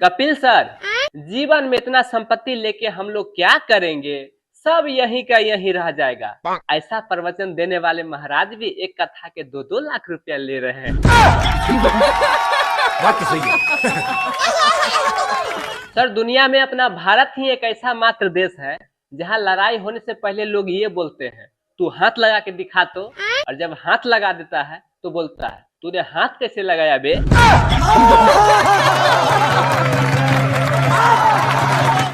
Kapil sir, जीवन में इतना संपत्ति लेके हम लोग क्या करेंगे? सब यहीं का यहीं रह जाएगा। ऐसा प्रवचन देने वाले महाराज भी एक कथा के 2-2 लाख रुपया ले रहे हैं। बात तो सही है। सर, दुनिया में अपना भारत ही एक ऐसा मात्र देश है जहां लड़ाई होने से पहले लोग ये बोलते हैं, तू हाथ लगा के दिखा तो, और जब हाथ लगा देता है तो बोलता है, तूने हाथ कैसे लगाया बे?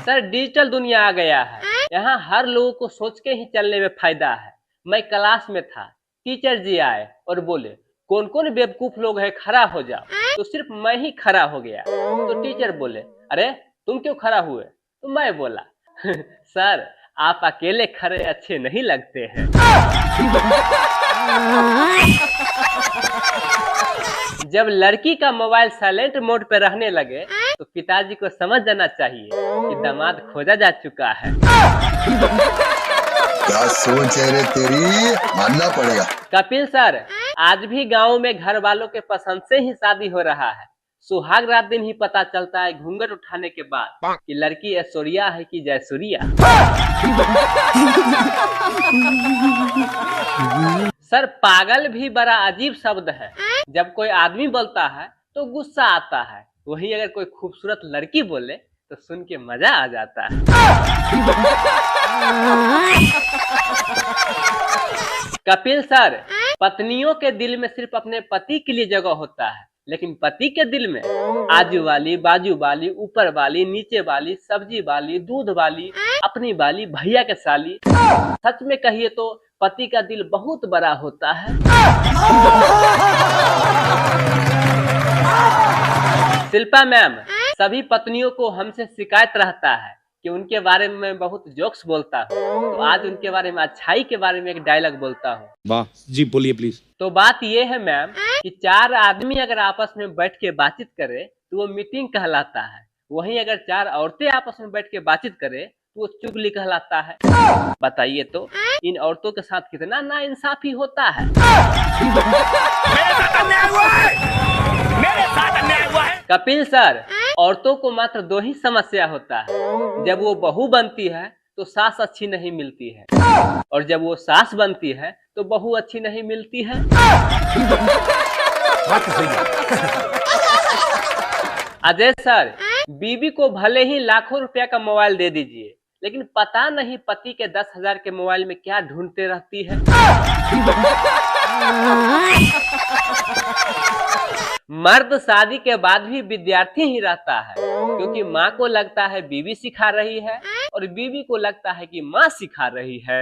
सर, डिजिटल दुनिया आ गया है, यहाँ हर लोगों को सोच के ही चलने में फायदा है। मैं क्लास में था, टीचर जी आए और बोले, कौन कौन बेवकूफ लोग हैं, खड़ा हो जाओ। तो सिर्फ मैं ही खड़ा हो गया। तो टीचर बोले, अरे तुम क्यों खड़ा हुए? तो मैं बोला, सर आप अकेले खड़े अच्छे नहीं लगते हैं। जब लड़की का मोबाइल साइलेंट मोड पे रहने लगे तो पिताजी को समझ जाना चाहिए कि दामाद खोजा जा चुका है। क्या सोच है रे तेरी, मानना पड़ेगा। कपिल सर, आज भी गाँव में घर वालों के पसंद से ही शादी हो रहा है। सुहाग रात दिन ही पता चलता है घूंघट उठाने के बाद कि लड़की ऐश्वर्या है कि जयसूर्या। सर, पागल भी बड़ा अजीब शब्द है। जब कोई आदमी बोलता है तो गुस्सा आता है, वहीं अगर कोई खूबसूरत लड़की बोले तो सुन के मजा आ जाता है। कपिल सर, पत्नियों के दिल में सिर्फ अपने पति के लिए जगह होता है, लेकिन पति के दिल में आजू वाली, बाजू वाली, ऊपर वाली, नीचे वाली, सब्जी वाली, दूध वाली, अपनी वाली, भैया के साली। सच में कहिए तो पति का दिल बहुत बड़ा होता है। शिल्पा मैम, सभी पत्नियों को हमसे शिकायत रहता है कि उनके बारे में बहुत जोक्स बोलता हूँ, तो आज उनके बारे में, अच्छाई के बारे में एक डायलॉग बोलता हूँ। वाह जी, बोलिए प्लीज। तो बात ये है मैम कि 4 आदमी अगर आपस में बैठ के बातचीत करे तो वो मीटिंग कहलाता है, वहीं अगर 4 औरतें आपस में बैठ के बातचीत करे तो वो चुगली कहलाता है। बताइए तो इन औरतों के साथ कितना नाइंसाफी होता है। कपिल सर, औरतों को मात्र 2 ही समस्या होता है, जब वो बहू बनती है तो सास अच्छी नहीं मिलती है, और जब वो सास बनती है तो बहू अच्छी नहीं मिलती है। बात तो सही है। अजय सर, बीवी को भले ही लाखों रुपया का मोबाइल दे दीजिए, लेकिन पता नहीं पति के 10,000 के मोबाइल में क्या ढूंढते रहती है। मर्द शादी के बाद भी विद्यार्थी ही रहता है, क्योंकि माँ को लगता है बीवी सिखा रही है और बीवी को लगता है कि माँ सिखा रही है।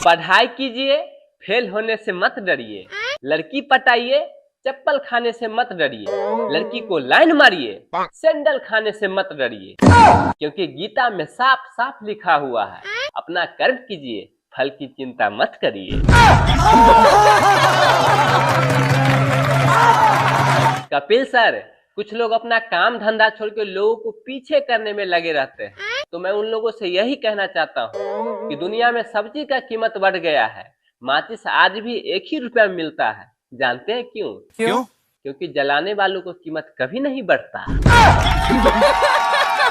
पढ़ाई कीजिए, फेल होने से मत डरिए। लड़की पटाइए, चप्पल खाने से मत डरिए। लड़की को लाइन मारिए, सैंडल खाने से मत डरिए, क्योंकि गीता में साफ साफ लिखा हुआ है, अपना कर्म कीजिए, फल की चिंता मत करिए। कपिल सर, कुछ लोग अपना काम धंधा छोड़ के लोगों को पीछे करने में लगे रहते हैं, तो मैं उन लोगों से यही कहना चाहता हूँ कि दुनिया में सब्जी का कीमत बढ़ गया है, माचिस आज भी 1 ही रुपया में मिलता है। जानते हैं क्यों? क्योंकि जलाने वालों को कीमत कभी नहीं बढ़ता।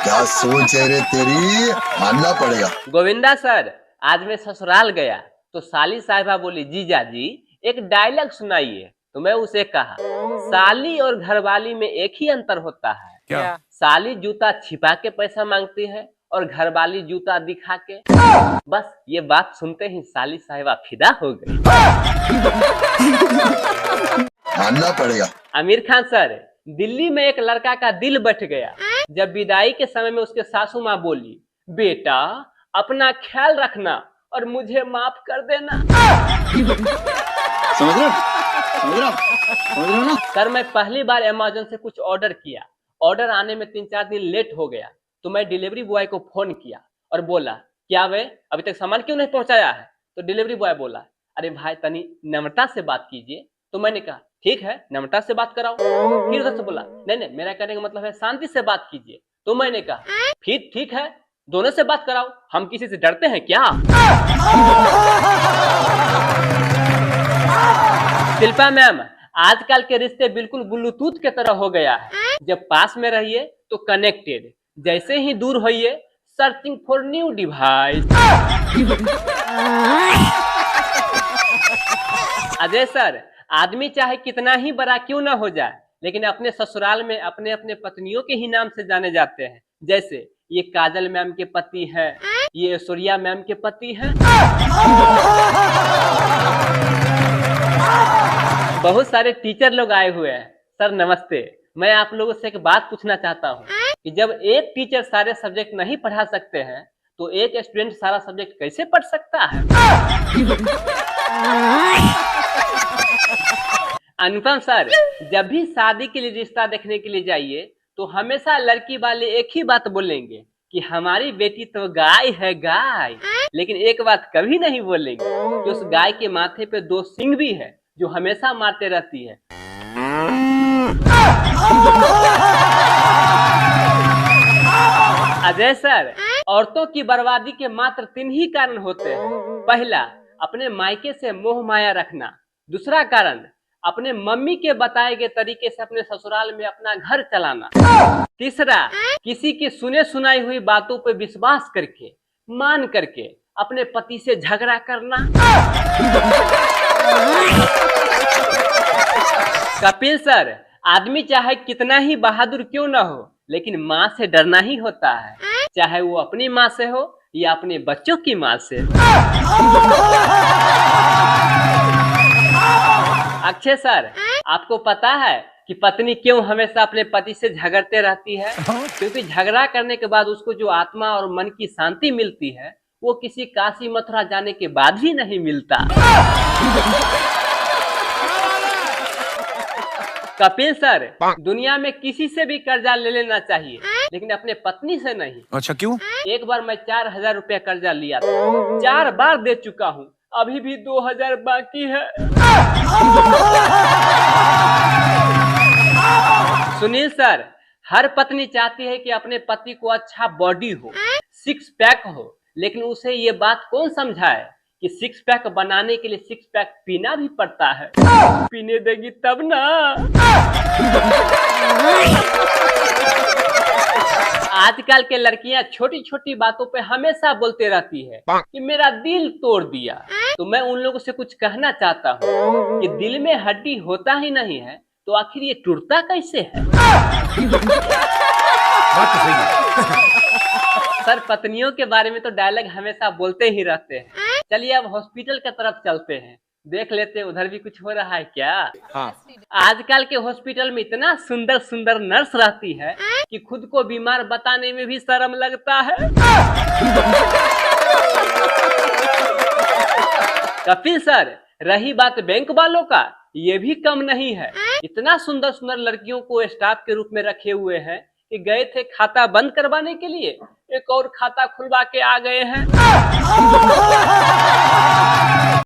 क्या सोच है रे तेरी, मानना पड़ेगा। गोविंदा सर, आज मैं ससुराल गया तो साली साहिबा बोली, जीजा जी एक डायलॉग सुनाइए। तो मैं उसे कहा, साली और घरवाली में एक ही अंतर होता है। क्या? साली जूता छिपा के पैसा मांगती है और घरवाली जूता दिखा के। बस ये बात सुनते ही साली साहिबा फिदा हो गई। मानना पड़ेगा। आमिर खान सर, दिल्ली में एक लड़का का दिल बैठ गया जब विदाई के समय में उसके सासू माँ बोली, बेटा अपना ख्याल रखना और मुझे माफ कर देना। समझ रहे हो ना? सर, मैं पहली बार अमेज़न से कुछ ऑर्डर किया, ऑर्डर आने में 3-4 दिन लेट हो गया, तो मैं डिलीवरी बॉय को फोन किया और बोला, क्या वे अभी तक सामान क्यों नहीं पहुंचाया है? तो डिलीवरी बॉय बोला, अरे भाई तनी नम्रता से बात कीजिए। तो मैंने कहा, ठीक है नम्रता से बात कराओ। फिर उधर से बोला, नहीं मेरा कहने का मतलब है शांति से बात कीजिए। तो मैंने कहा, फिर ठीक है दोनों से बात कराओ, हम किसी से डरते हैं क्या? शिल्पा मैम, आजकल के रिश्ते बिल्कुल ब्लूटूथ के तरह हो गया है। जब पास में रहिए तो कनेक्टेड, जैसे ही दूर होइए searching for new device. Ajay sir, आदमी चाहे कितना ही बड़ा क्यों ना हो जाए, लेकिन अपने ससुराल में अपने अपने पत्नियों के ही नाम से जाने जाते हैं। जैसे ये काजल मैम के पति है, ये ऐश्वर्या मैम के पति हैं। बहुत सारे टीचर लोग आए हुए हैं। सर नमस्ते, मैं आप लोगों से एक बात पूछना चाहता हूँ कि जब एक टीचर सारे सब्जेक्ट नहीं पढ़ा सकते हैं तो एक स्टूडेंट सारा सब्जेक्ट कैसे पढ़ सकता है? अनुपम सर, जब भी शादी के लिए रिश्ता देखने के लिए जाइए तो हमेशा लड़की वाले एक ही बात बोलेंगे कि हमारी बेटी तो गाय है गाय, लेकिन एक बात कभी नहीं बोलेंगे कि उस गाय के माथे पे 2 सींग भी है जो हमेशा मारते रहती है। अजय सर, औरतों की बर्बादी के मात्र 3 ही कारण होते हैं। पहला, अपने मायके से मोह माया रखना। दूसरा कारण, अपने मम्मी के बताए गए तरीके से अपने ससुराल में अपना घर चलाना। तीसरा, किसी की सुने सुनाई हुई बातों पर विश्वास करके मान करके अपने पति से झगड़ा करना। कपिल सर, आदमी चाहे कितना ही बहादुर क्यों ना हो, लेकिन माँ से डरना ही होता है, चाहे वो अपनी माँ से हो या अपने बच्चों की माँ से। अक्षय सर, आपको पता है कि पत्नी क्यों हमेशा अपने पति से झगड़ते रहती है? क्योंकि झगड़ा करने के बाद उसको जो आत्मा और मन की शांति मिलती है वो किसी काशी मथुरा जाने के बाद भी नहीं मिलता। कपिल सर, दुनिया में किसी से भी कर्जा ले लेना चाहिए, लेकिन अपने पत्नी से नहीं। अच्छा क्यों? एक बार मैं 4000 रुपया कर्जा लिया था, 4 बार दे चुका हूँ, अभी भी 2000 बाकी है। सुनील सर, हर पत्नी चाहती है कि अपने पति को अच्छा बॉडी हो, 6 पैक हो, लेकिन उसे ये बात कौन समझाए कि 6 पैक बनाने के लिए 6 पैक पीना भी पड़ता है। पीने देगी तब ना। आजकल के लड़कियां छोटी छोटी बातों पे हमेशा बोलते रहती है कि मेरा दिल तोड़ दिया। तो मैं उन लोगों से कुछ कहना चाहता हूँ कि दिल में हड्डी होता ही नहीं है तो आखिर ये टूटता कैसे है? सर, पत्नियों के बारे में तो डायलॉग हमेशा बोलते ही रहते हैं। चलिए अब हॉस्पिटल की तरफ चलते हैं, देख लेते हैं उधर भी कुछ हो रहा है क्या। हाँ। आजकल के हॉस्पिटल में इतना सुंदर सुंदर नर्स रहती है कि खुद को बीमार बताने में भी शर्म लगता है। कपिल सर, रही बात बैंक वालों का, ये भी कम नहीं है। इतना सुंदर सुंदर लड़कियों को स्टाफ के रूप में रखे हुए हैं कि गए थे खाता बंद करवाने के लिए, एक और खाता खुलवा के आ गए हैं।